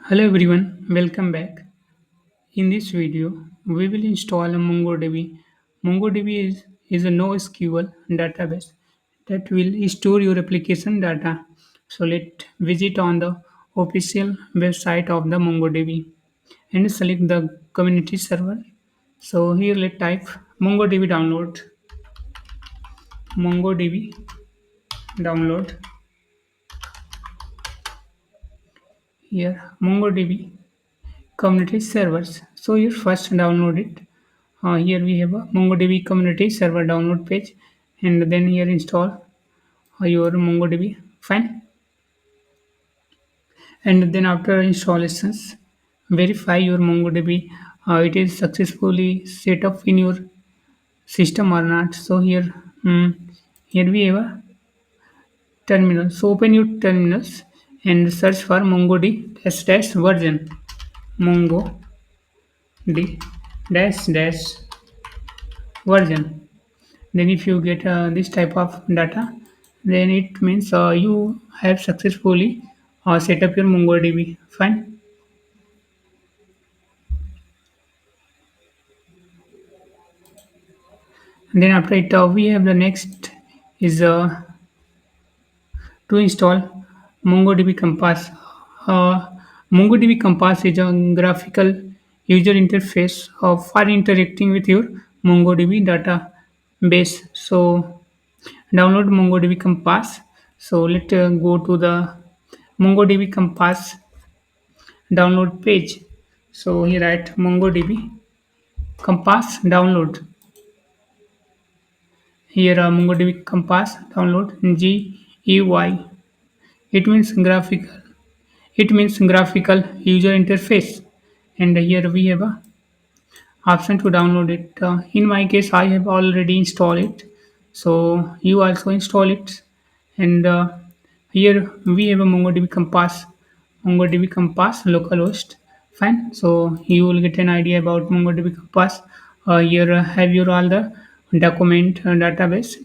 Hello everyone, welcome back. In this video, we will install a MongoDB. MongoDB is a NoSQL database that will store your application data. So let's visit on the official website of the MongoDB and select the community server. So here let's type MongoDB download, MongoDB download. Here MongoDB community servers. So you first download it. Here we have a MongoDB community server download page, and then here install your MongoDB. Fine, and then after installations, verify your MongoDB. It is successfully set up in your system or not. So here we have a terminal. So open your terminals and search for MongoDB dash version. MongoDB dash version. Then if you get this type of data, then it means you have successfully set up your MongoDB. Fine. And then after it, we have the next is to install MongoDB Compass. Uh, MongoDB Compass is a graphical user interface for interacting with your MongoDB database. So download MongoDB Compass. So let's go to the MongoDB Compass download page. So here at MongoDB Compass download. Here MongoDB Compass download GUI. It means graphical. It means graphical user interface. And here we have a option to download it. In my case, I have already installed it. So you also install it. And here we have a MongoDB Compass localhost. Fine. So you will get an idea about MongoDB Compass. Here have your all the document database.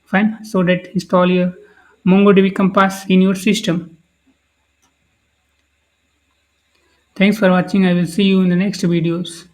Fine. So that install your MongoDB Compass in your system. Thanks for watching. I will see you in the next videos.